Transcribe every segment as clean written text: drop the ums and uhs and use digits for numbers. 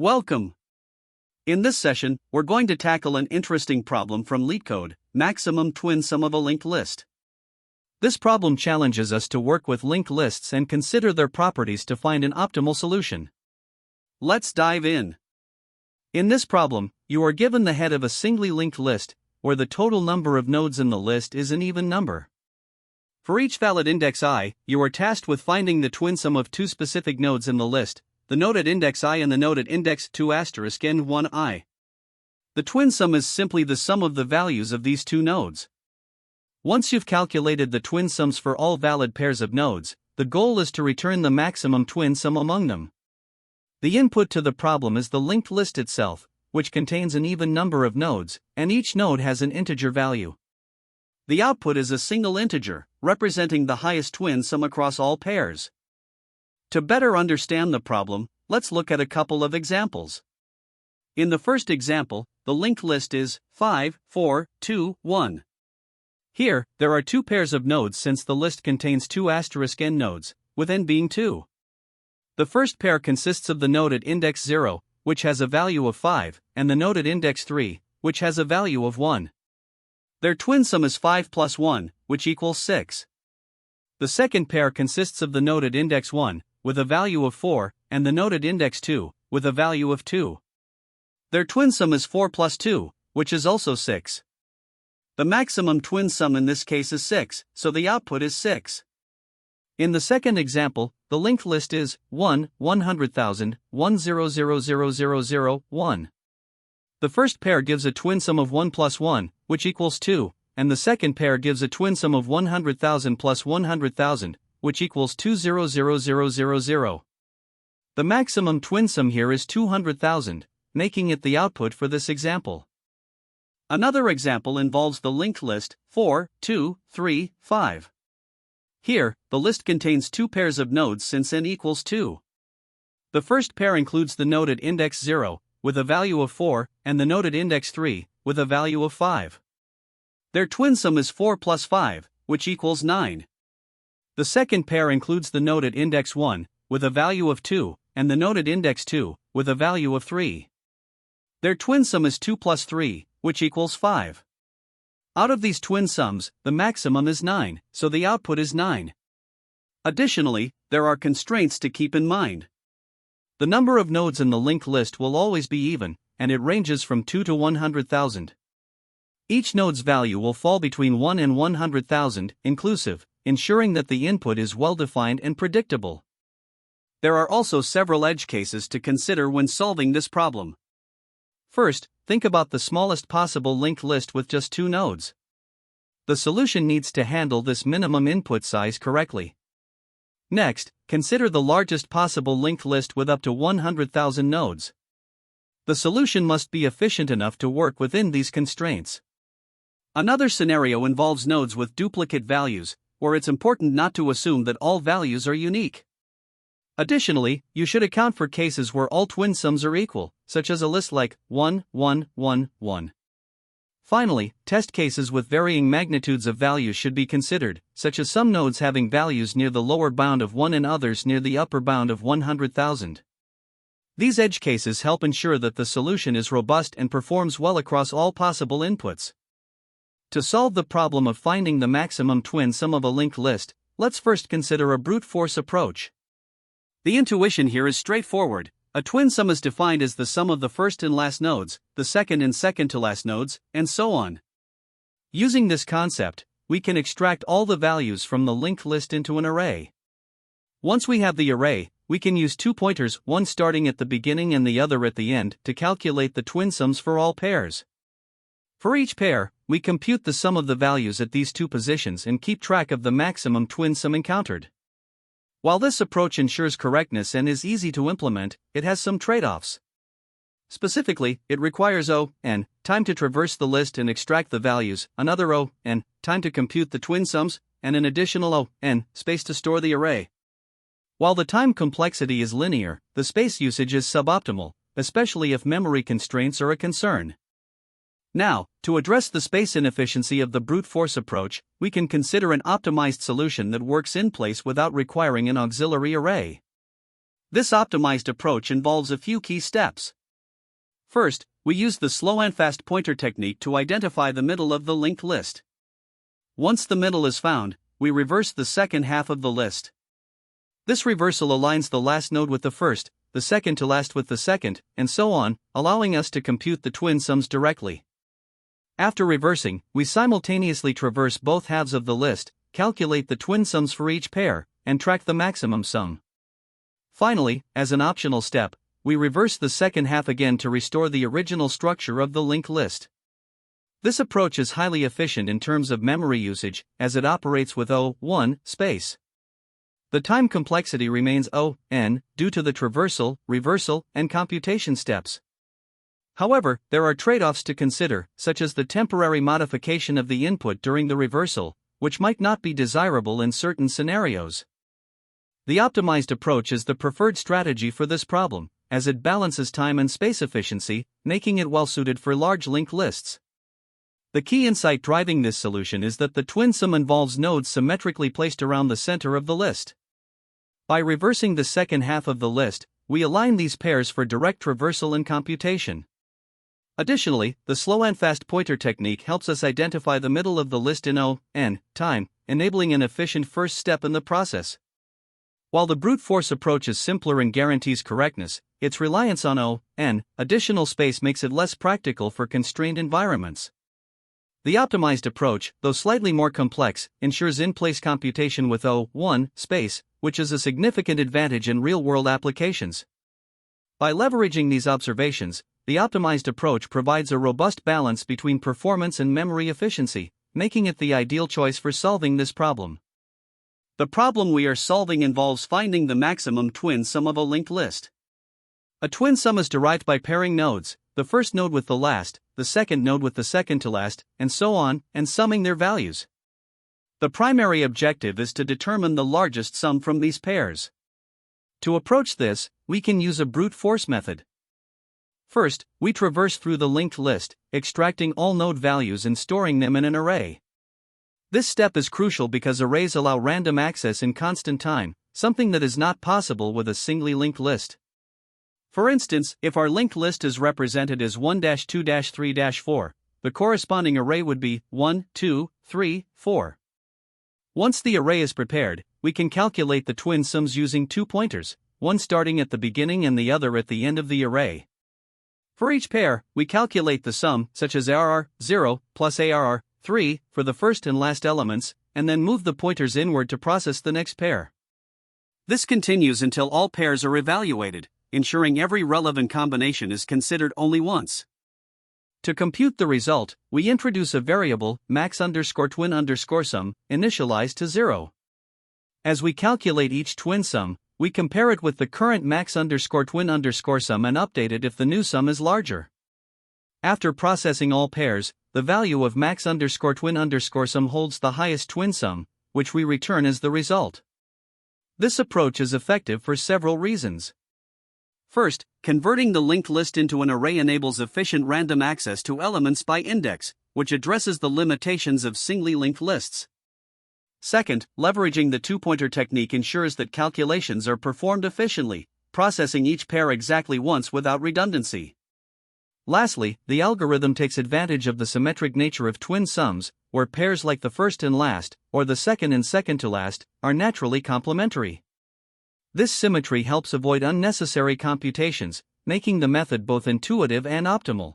Welcome! In this session, we're going to tackle an interesting problem from LeetCode, maximum twin sum of a linked list. This problem challenges us to work with linked lists and consider their properties to find an optimal solution. Let's dive in. In this problem, you are given the head of a singly linked list, where the total number of nodes in the list is an even number. For each valid index I, you are tasked with finding the twin sum of two specific nodes in the list, the node at index I and the node at index 2 asterisk n 1 I. The twin sum is simply the sum of the values of these two nodes. Once you've calculated the twin sums for all valid pairs of nodes, the goal is to return the maximum twin sum among them. The input to the problem is the linked list itself, which contains an even number of nodes, and each node has an integer value. The output is a single integer, representing the highest twin sum across all pairs. To better understand the problem, let's look at a couple of examples. In the first example, the linked list is 5, 4, 2, 1. Here, there are two pairs of nodes since the list contains 2 asterisk n nodes, with n being 2. The first pair consists of the node at index 0, which has a value of 5, and the node at index 3, which has a value of 1. Their twin sum is 5 plus 1, which equals 6. The second pair consists of the node at index 1, with a value of 4, and the node at index 2, with a value of 2. Their twin sum is 4 plus 2, which is also 6. The maximum twin sum in this case is 6, so the output is 6. In the second example, the linked list is 1, 100,000, 100,000, 1. The first pair gives a twin sum of 1 plus 1, which equals 2, and the second pair gives a twin sum of 100,000 plus 100,000, which equals 200,000. The maximum twin sum here is 200,000, making it the output for this example. Another example involves the linked list 4, 2, 3, 5. Here, the list contains two pairs of nodes since n equals 2. The first pair includes the node at index 0, with a value of 4, and the node at index 3, with a value of 5. Their twin sum is 4 plus 5, which equals 9. The second pair includes the node at index 1, with a value of 2, and the node at index 2, with a value of 3. Their twin sum is 2 plus 3, which equals 5. Out of these twin sums, the maximum is 9, so the output is 9. Additionally, there are constraints to keep in mind. The number of nodes in the linked list will always be even, and it ranges from 2 to 100,000. Each node's value will fall between 1 and 100,000, inclusive, ensuring that the input is well-defined and predictable. There are also several edge cases to consider when solving this problem. First, think about the smallest possible linked list with just 2 nodes. The solution needs to handle this minimum input size correctly. Next, consider the largest possible linked list with up to 100,000 nodes. The solution must be efficient enough to work within these constraints. Another scenario involves nodes with duplicate values, where it's important not to assume that all values are unique. Additionally, you should account for cases where all twin sums are equal, such as a list like 1, 1, 1, 1. Finally, test cases with varying magnitudes of values should be considered, such as some nodes having values near the lower bound of 1 and others near the upper bound of 100,000. These edge cases help ensure that the solution is robust and performs well across all possible inputs. To solve the problem of finding the maximum twin sum of a linked list, let's first consider a brute force approach. The intuition here is straightforward. A twin sum is defined as the sum of the first and last nodes, the second and second to last nodes, and so on. Using this concept, we can extract all the values from the linked list into an array. Once we have the array, we can use two pointers, one starting at the beginning and the other at the end, to calculate the twin sums for all pairs. For each pair, we compute the sum of the values at these two positions and keep track of the maximum twin sum encountered. While this approach ensures correctness and is easy to implement, it has some trade-offs. Specifically, it requires O(n) time to traverse the list and extract the values, another O(n) time to compute the twin sums, and an additional O(n) space to store the array. While the time complexity is linear, the space usage is suboptimal, especially if memory constraints are a concern. Now, to address the space inefficiency of the brute force approach, we can consider an optimized solution that works in place without requiring an auxiliary array. This optimized approach involves a few key steps. First, we use the slow and fast pointer technique to identify the middle of the linked list. Once the middle is found, we reverse the second half of the list. This reversal aligns the last node with the first, the second to last with the second, and so on, allowing us to compute the twin sums directly. After reversing, we simultaneously traverse both halves of the list, calculate the twin sums for each pair, and track the maximum sum. Finally, as an optional step, we reverse the second half again to restore the original structure of the linked list. This approach is highly efficient in terms of memory usage, as it operates with O(1) space. The time complexity remains O(n) due to the traversal, reversal, and computation steps. However, there are trade-offs to consider, such as the temporary modification of the input during the reversal, which might not be desirable in certain scenarios. The optimized approach is the preferred strategy for this problem, as it balances time and space efficiency, making it well-suited for large linked lists. The key insight driving this solution is that the twin sum involves nodes symmetrically placed around the center of the list. By reversing the second half of the list, we align these pairs for direct traversal and computation. Additionally, the slow and fast pointer technique helps us identify the middle of the list in O(n) time, enabling an efficient first step in the process. While the brute force approach is simpler and guarantees correctness, its reliance on O(n) additional space makes it less practical for constrained environments. The optimized approach, though slightly more complex, ensures in-place computation with O(1) space, which is a significant advantage in real-world applications. By leveraging these observations, the optimized approach provides a robust balance between performance and memory efficiency, making it the ideal choice for solving this problem. The problem we are solving involves finding the maximum twin sum of a linked list. A twin sum is derived by pairing nodes, the first node with the last, the second node with the second to last, and so on, and summing their values. The primary objective is to determine the largest sum from these pairs. To approach this, we can use a brute force method. First, we traverse through the linked list, extracting all node values and storing them in an array. This step is crucial because arrays allow random access in constant time, something that is not possible with a singly linked list. For instance, if our linked list is represented as 1-2-3-4, the corresponding array would be 1, 2, 3, 4. Once the array is prepared, we can calculate the twin sums using two pointers, one starting at the beginning and the other at the end of the array. For each pair, we calculate the sum, such as ARR0 plus ARR3, for the first and last elements, and then move the pointers inward to process the next pair. This continues until all pairs are evaluated, ensuring every relevant combination is considered only once. To compute the result, we introduce a variable, max_twin_sum, initialized to 0. As we calculate each twin sum, we compare it with the current max_twin_sum and update it if the new sum is larger. After processing all pairs, the value of max_twin_sum holds the highest twin sum, which we return as the result. This approach is effective for several reasons. First, converting the linked list into an array enables efficient random access to elements by index, which addresses the limitations of singly linked lists. Second, leveraging the two-pointer technique ensures that calculations are performed efficiently, processing each pair exactly once without redundancy. Lastly, the algorithm takes advantage of the symmetric nature of twin sums, where pairs like the first and last, or the second and second to last, are naturally complementary. This symmetry helps avoid unnecessary computations, making the method both intuitive and optimal.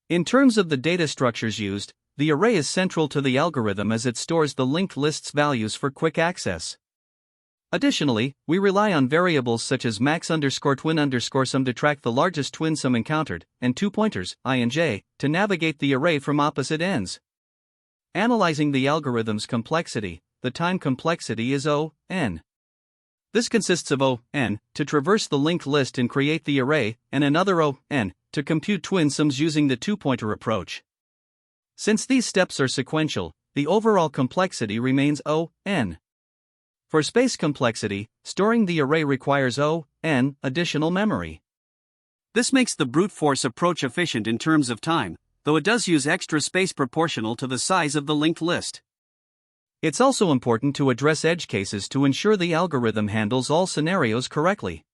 In terms of the data structures used, the array is central to the algorithm as it stores the linked list's values for quick access. Additionally, we rely on variables such as max_twin_sum to track the largest twin sum encountered, and two pointers, I and j, to navigate the array from opposite ends. Analyzing the algorithm's complexity, the time complexity is O(n). This consists of O(n) to traverse the linked list and create the array, and another O(n) to compute twin sums using the two-pointer approach. Since these steps are sequential, the overall complexity remains O(n). For space complexity, storing the array requires O(n) additional memory. This makes the brute force approach efficient in terms of time, though it does use extra space proportional to the size of the linked list. It's also important to address edge cases to ensure the algorithm handles all scenarios correctly.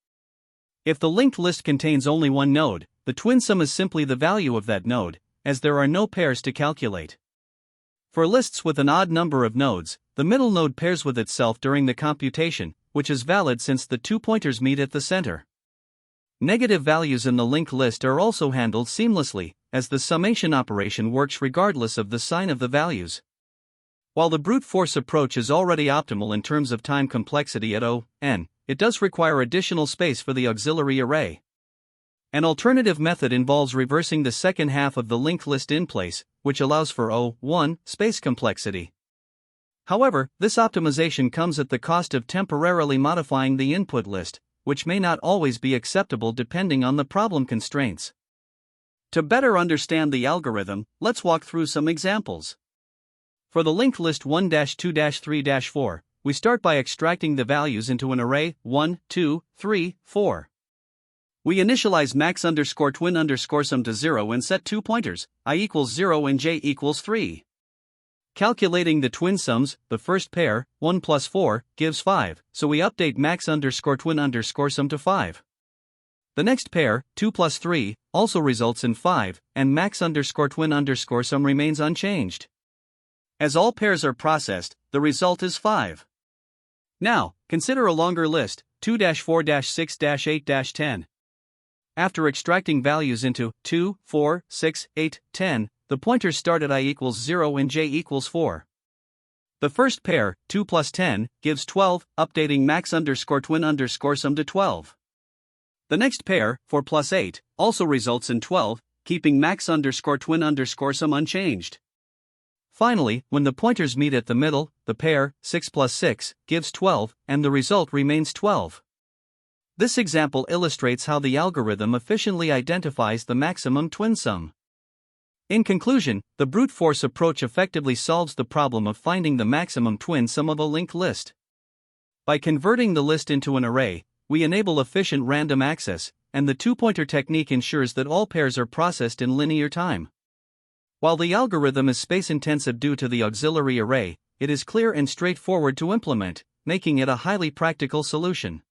If the linked list contains only one node, the twin sum is simply the value of that node, as there are no pairs to calculate. For lists with an odd number of nodes, the middle node pairs with itself during the computation, which is valid since the two pointers meet at the center. Negative values in the linked list are also handled seamlessly, as the summation operation works regardless of the sign of the values. While the brute force approach is already optimal in terms of time complexity at O(n), it does require additional space for the auxiliary array. An alternative method involves reversing the second half of the linked list in place, which allows for O(1) space complexity. However, this optimization comes at the cost of temporarily modifying the input list, which may not always be acceptable depending on the problem constraints. To better understand the algorithm, let's walk through some examples. For the linked list 1-2-3-4, we start by extracting the values into an array 1, 2, 3, 4. We initialize max_twin_sum to 0 and set two pointers, I equals 0 and j equals 3. Calculating the twin sums, the first pair, 1 plus 4, gives 5, so we update max_twin_sum to 5. The next pair, 2 plus 3, also results in 5, and max_twin_sum remains unchanged. As all pairs are processed, the result is 5. Now, consider a longer list, 2-4-6-8-10. After extracting values into 2, 4, 6, 8, 10, the pointers start at I equals 0 and j equals 4. The first pair, 2 plus 10, gives 12, updating max_twin_sum to 12. The next pair, 4 plus 8, also results in 12, keeping max_twin_sum unchanged. Finally, when the pointers meet at the middle, the pair, 6 plus 6, gives 12, and the result remains 12. This example illustrates how the algorithm efficiently identifies the maximum twin sum. In conclusion, the brute force approach effectively solves the problem of finding the maximum twin sum of a linked list. By converting the list into an array, we enable efficient random access, and the two-pointer technique ensures that all pairs are processed in linear time. While the algorithm is space-intensive due to the auxiliary array, it is clear and straightforward to implement, making it a highly practical solution.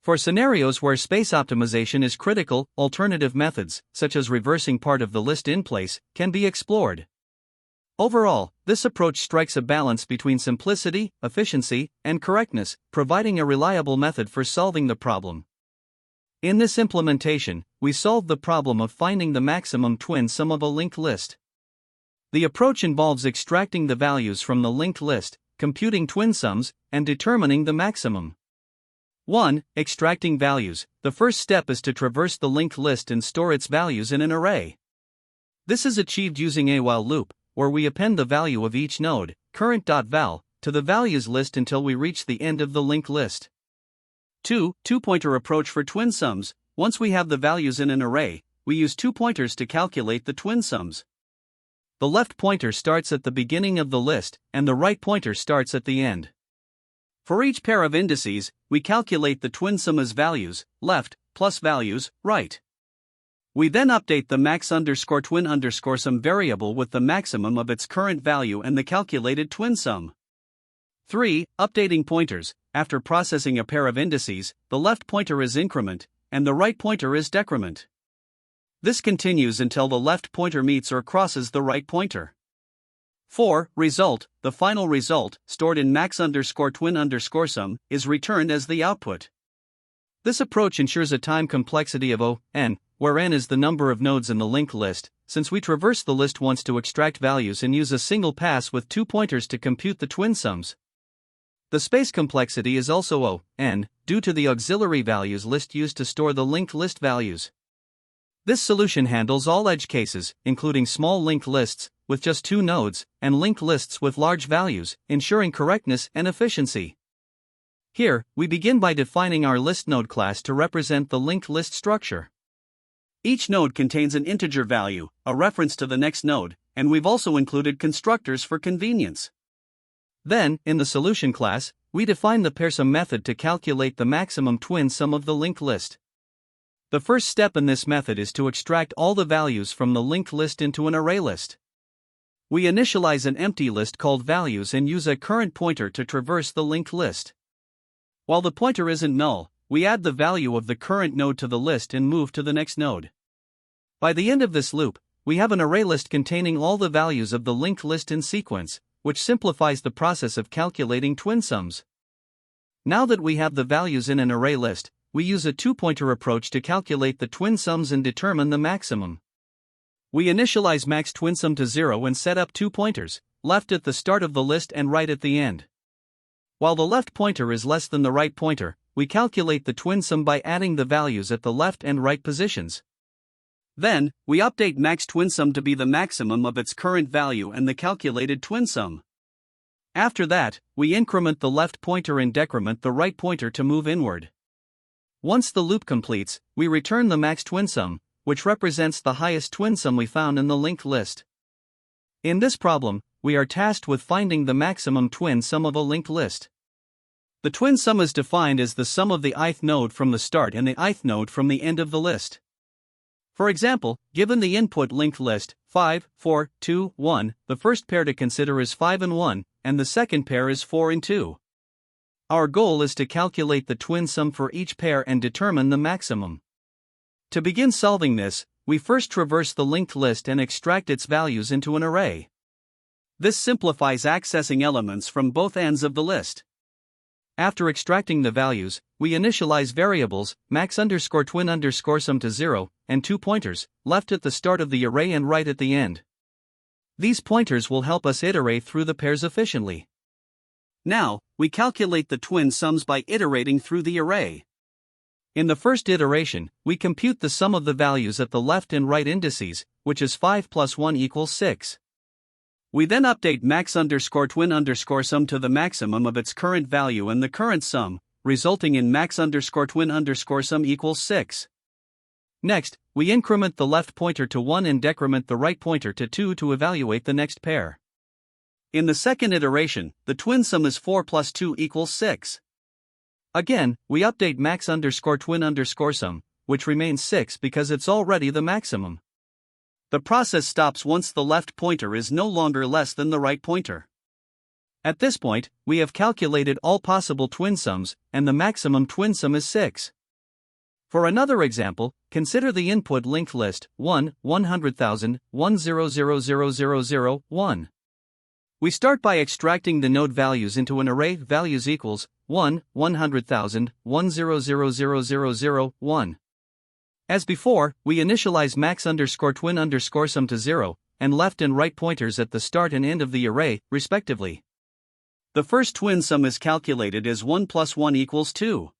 For scenarios where space optimization is critical, alternative methods, such as reversing part of the list in place, can be explored. Overall, this approach strikes a balance between simplicity, efficiency, and correctness, providing a reliable method for solving the problem. In this implementation, we solved the problem of finding the maximum twin sum of a linked list. The approach involves extracting the values from the linked list, computing twin sums, and determining the maximum. 1. Extracting values. The first step is to traverse the linked list and store its values in an array. This is achieved using a while loop, where we append the value of each node, current.val, to the values list until we reach the end of the linked list. 2. Two-pointer approach for twin sums. Once we have the values in an array, we use two pointers to calculate the twin sums. The left pointer starts at the beginning of the list, and the right pointer starts at the end. For each pair of indices, we calculate the twin sum as values, left, plus values, right. We then update the max_twin_sum variable with the maximum of its current value and the calculated twin sum. 3. Updating pointers. After processing a pair of indices, the left pointer is increment, and the right pointer is decrement. This continues until the left pointer meets or crosses the right pointer. 4. Result. The final result, stored in max_twin_sum, is returned as the output. This approach ensures a time complexity of O(n), where n is the number of nodes in the linked list, since we traverse the list once to extract values and use a single pass with two pointers to compute the twin sums. The space complexity is also O(n), due to the auxiliary values list used to store the linked list values. This solution handles all edge cases, including small linked lists, with just two nodes, and linked lists with large values, ensuring correctness and efficiency. Here, we begin by defining our list node class to represent the linked list structure. Each node contains an integer value, a reference to the next node, and we've also included constructors for convenience. Then, in the solution class, we define the pairsum method to calculate the maximum twin sum of the linked list. The first step in this method is to extract all the values from the linked list into an array list. We initialize an empty list called values and use a current pointer to traverse the linked list. While the pointer isn't null, we add the value of the current node to the list and move to the next node. By the end of this loop, we have an array list containing all the values of the linked list in sequence, which simplifies the process of calculating twin sums. Now that we have the values in an array list, we use a two-pointer approach to calculate the twin sums and determine the maximum. We initialize max twin sum to 0 and set up 2 pointers, left at the start of the list and right at the end. While the left pointer is less than the right pointer, we calculate the twin sum by adding the values at the left and right positions. Then, we update max twin sum to be the maximum of its current value and the calculated twin sum. After that, we increment the left pointer and decrement the right pointer to move inward. Once the loop completes, we return the max twin sum, which represents the highest twin sum we found in the linked list. In this problem, we are tasked with finding the maximum twin sum of a linked list. The twin sum is defined as the sum of the ith node from the start and the ith node from the end of the list. For example, given the input linked list 5, 4, 2, 1, the first pair to consider is 5 and 1, and the second pair is 4 and 2. Our goal is to calculate the twin sum for each pair and determine the maximum. To begin solving this, we first traverse the linked list and extract its values into an array. This simplifies accessing elements from both ends of the list. After extracting the values, we initialize variables max_twin_sum to 0 and 2 pointers, left at the start of the array and right at the end. These pointers will help us iterate through the pairs efficiently. Now, we calculate the twin sums by iterating through the array. In the first iteration, we compute the sum of the values at the left and right indices, which is 5 plus 1 equals 6. We then update max_twin_sum to the maximum of its current value and the current sum, resulting in max_twin_sum equals 6. Next, we increment the left pointer to 1 and decrement the right pointer to 2 to evaluate the next pair. In the second iteration, the twin sum is 4 plus 2 equals 6. Again, we update max_twin_sum, which remains 6 because it's already the maximum. The process stops once the left pointer is no longer less than the right pointer. At this point, we have calculated all possible twin sums, and the maximum twin sum is 6. For another example, consider the input linked list 1, 100,000, 100,000, 1. We start by extracting the node values into an array values equals 1, 100,000, 100,000, 1. As before, we initialize max_twin_sum to 0, and left and right pointers at the start and end of the array, respectively. The first twin sum is calculated as 1 plus 1 equals 2.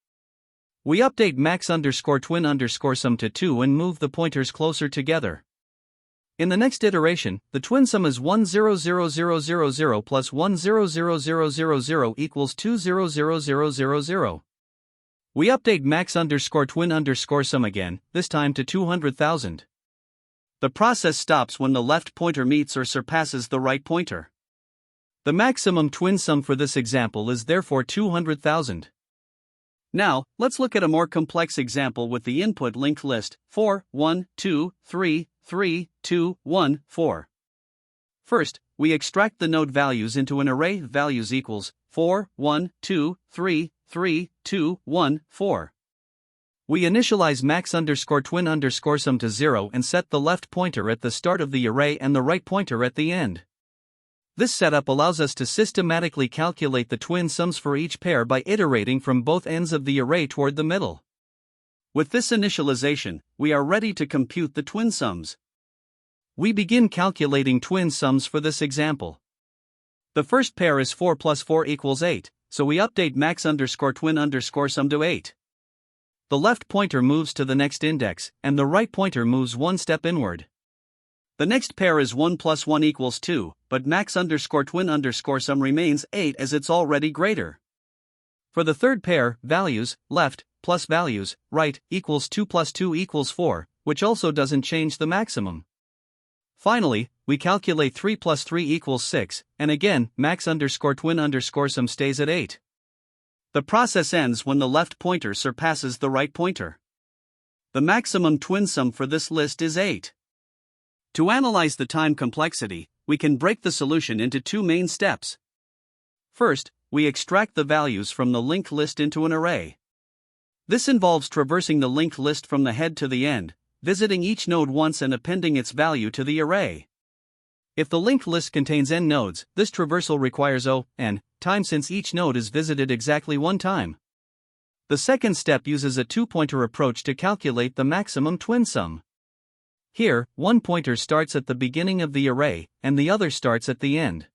We update max_twin_sum to 2 and move the pointers closer together. In the next iteration, the twin sum is 100,000 plus 100,000 equals 200,000. We update max_twin_sum again, this time to 200,000. The process stops when the left pointer meets or surpasses the right pointer. The maximum twin sum for this example is therefore 200,000. Now, let's look at a more complex example with the input linked list 4, 1, 2, 3, 3, 2, 1, 4. First, we extract the node values into an array values equals 4, 1, 2, 3, 3, 2, 1, 4. We initialize max_twin_sum to 0 and set the left pointer at the start of the array and the right pointer at the end. This setup allows us to systematically calculate the twin sums for each pair by iterating from both ends of the array toward the middle. With this initialization, we are ready to compute the twin sums. We begin calculating twin sums for this example. The first pair is 4 plus 4 equals 8, so we update max_twin_sum to 8. The left pointer moves to the next index, and the right pointer moves one step inward. The next pair is 1 plus 1 equals 2, but max_twin_sum remains 8 as it's already greater. For the third pair, values, left, plus values, right, equals 2 plus 2 equals 4, which also doesn't change the maximum. Finally, we calculate 3 plus 3 equals 6, and again, max_twin_sum stays at 8. The process ends when the left pointer surpasses the right pointer. The maximum twin sum for this list is 8. To analyze the time complexity, we can break the solution into two main steps. First, we extract the values from the linked list into an array. This involves traversing the linked list from the head to the end, visiting each node once and appending its value to the array. If the linked list contains n nodes, this traversal requires n time since each node is visited exactly one time. The second step uses a two-pointer approach to calculate the maximum twin sum. Here, one pointer starts at the beginning of the array, and the other starts at the end.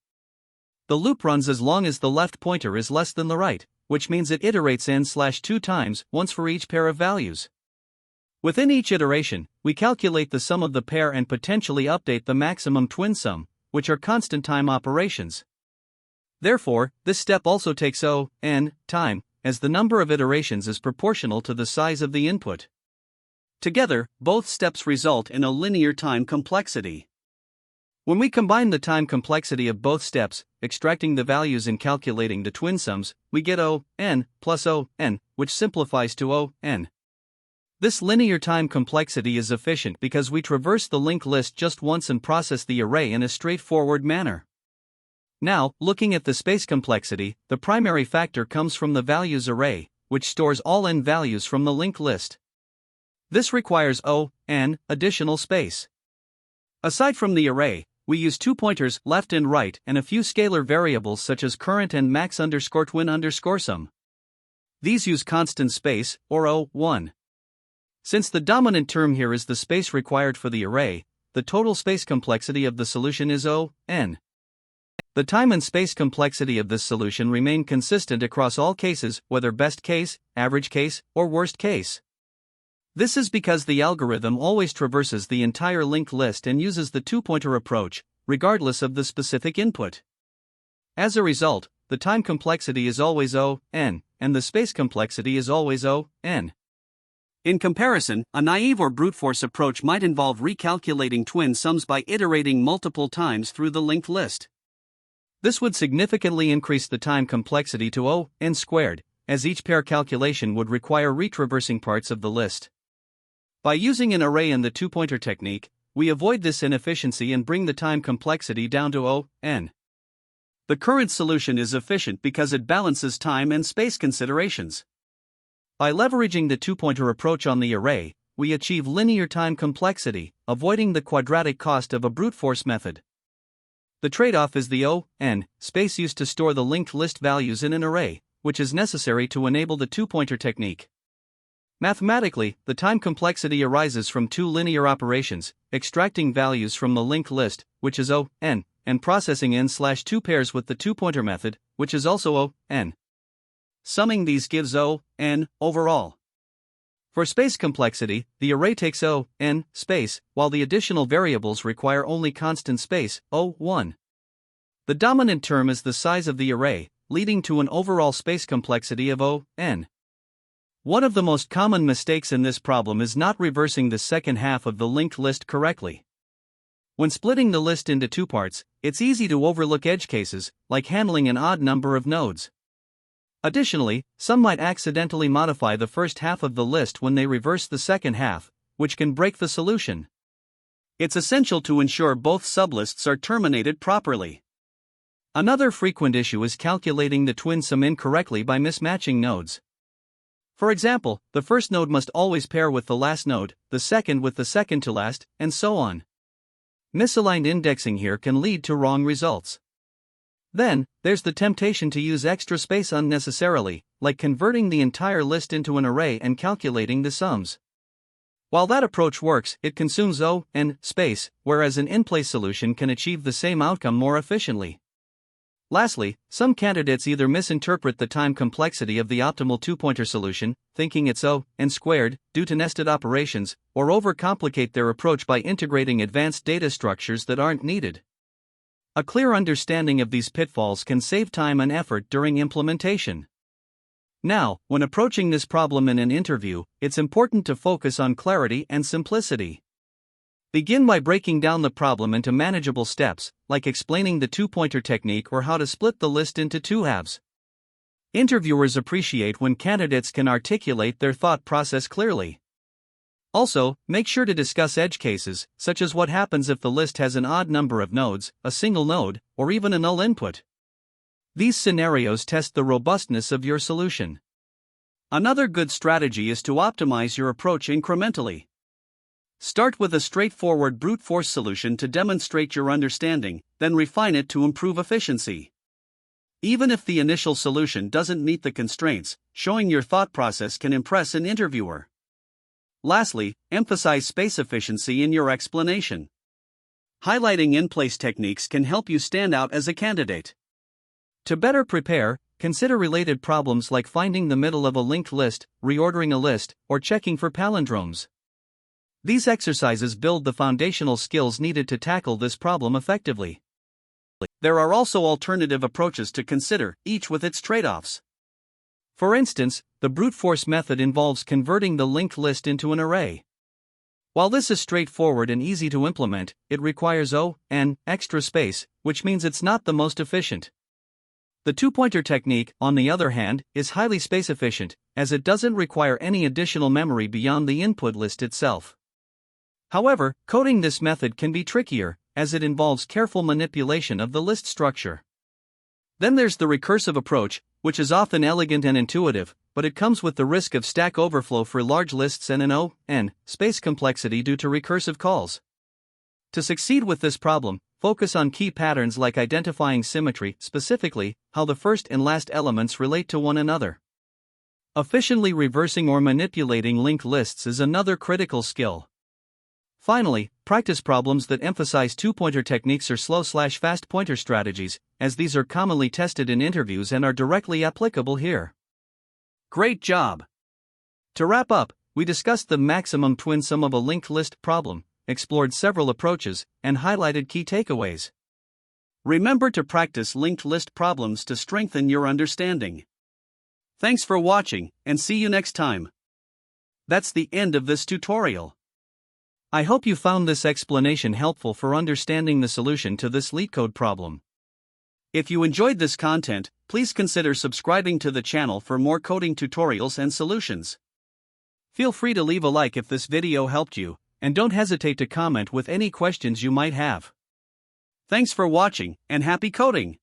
The loop runs as long as the left pointer is less than the right, which means it iterates n/2 times, once for each pair of values. Within each iteration, we calculate the sum of the pair and potentially update the maximum twin sum, which are constant time operations. Therefore, this step also takes n time, as the number of iterations is proportional to the size of the input. Together, both steps result in a linear time complexity. When we combine the time complexity of both steps, extracting the values and calculating the twin sums, we get n plus n, which simplifies to n. This linear time complexity is efficient because we traverse the linked list just once and process the array in a straightforward manner. Now, looking at the space complexity, the primary factor comes from the values array, which stores all n values from the linked list. This requires n additional space. Aside from the array, we use two pointers, left and right, and a few scalar variables such as current and max_twin_sum. These use constant space, or O1. Since the dominant term here is the space required for the array, the total space complexity of the solution is n. The time and space complexity of this solution remain consistent across all cases, whether best case, average case, or worst case. This is because the algorithm always traverses the entire linked list and uses the two-pointer approach, regardless of the specific input. As a result, the time complexity is always n, and the space complexity is always n. In comparison, a naive or brute force approach might involve recalculating twin sums by iterating multiple times through the linked list. This would significantly increase the time complexity to n squared, as each pair calculation would require retraversing parts of the list. By using an array and the two-pointer technique, we avoid this inefficiency and bring the time complexity down to n. The current solution is efficient because it balances time and space considerations. By leveraging the two-pointer approach on the array, we achieve linear time complexity, avoiding the quadratic cost of a brute force method. The trade-off is the n space used to store the linked list values in an array, which is necessary to enable the two-pointer technique. Mathematically, the time complexity arises from two linear operations, extracting values from the linked list, which is n, and processing n/2 pairs with the two-pointer method, which is also n. Summing these gives n overall. For space complexity, the array takes n space, while the additional variables require only constant space, 1. The dominant term is the size of the array, leading to an overall space complexity of n. One of the most common mistakes in this problem is not reversing the second half of the linked list correctly. When splitting the list into two parts, it's easy to overlook edge cases, like handling an odd number of nodes. Additionally, some might accidentally modify the first half of the list when they reverse the second half, which can break the solution. It's essential to ensure both sublists are terminated properly. Another frequent issue is calculating the twin sum incorrectly by mismatching nodes. For example, the first node must always pair with the last node, the second with the second to last, and so on. Misaligned indexing here can lead to wrong results. Then, there's the temptation to use extra space unnecessarily, like converting the entire list into an array and calculating the sums. While that approach works, it consumes n space, whereas an in-place solution can achieve the same outcome more efficiently. Lastly, some candidates either misinterpret the time complexity of the optimal two-pointer solution, thinking it's n squared, due to nested operations, or overcomplicate their approach by integrating advanced data structures that aren't needed. A clear understanding of these pitfalls can save time and effort during implementation. Now, when approaching this problem in an interview, it's important to focus on clarity and simplicity. Begin by breaking down the problem into manageable steps, like explaining the two-pointer technique or how to split the list into two halves. Interviewers appreciate when candidates can articulate their thought process clearly. Also, make sure to discuss edge cases, such as what happens if the list has an odd number of nodes, a single node, or even a null input. These scenarios test the robustness of your solution. Another good strategy is to optimize your approach incrementally. Start with a straightforward brute force solution to demonstrate your understanding, then refine it to improve efficiency. Even if the initial solution doesn't meet the constraints, showing your thought process can impress an interviewer. Lastly, emphasize space efficiency in your explanation. Highlighting in-place techniques can help you stand out as a candidate. To better prepare, consider related problems like finding the middle of a linked list, reordering a list, or checking for palindromes. These exercises build the foundational skills needed to tackle this problem effectively. There are also alternative approaches to consider, each with its trade-offs. For instance, the brute force method involves converting the linked list into an array. While this is straightforward and easy to implement, it requires extra space, which means it's not the most efficient. The two-pointer technique, on the other hand, is highly space-efficient, as it doesn't require any additional memory beyond the input list itself. However, coding this method can be trickier, as it involves careful manipulation of the list structure. Then there's the recursive approach, which is often elegant and intuitive, but it comes with the risk of stack overflow for large lists and an space complexity due to recursive calls. To succeed with this problem, focus on key patterns like identifying symmetry, specifically, how the first and last elements relate to one another. Efficiently reversing or manipulating linked lists is another critical skill. Finally, practice problems that emphasize two-pointer techniques or slow/fast pointer strategies, as these are commonly tested in interviews and are directly applicable here. Great job! To wrap up, we discussed the maximum twin sum of a linked list problem, explored several approaches, and highlighted key takeaways. Remember to practice linked list problems to strengthen your understanding. Thanks for watching, and see you next time. That's the end of this tutorial. I hope you found this explanation helpful for understanding the solution to this LeetCode problem. If you enjoyed this content, please consider subscribing to the channel for more coding tutorials and solutions. Feel free to leave a like if this video helped you, and don't hesitate to comment with any questions you might have. Thanks for watching, and happy coding!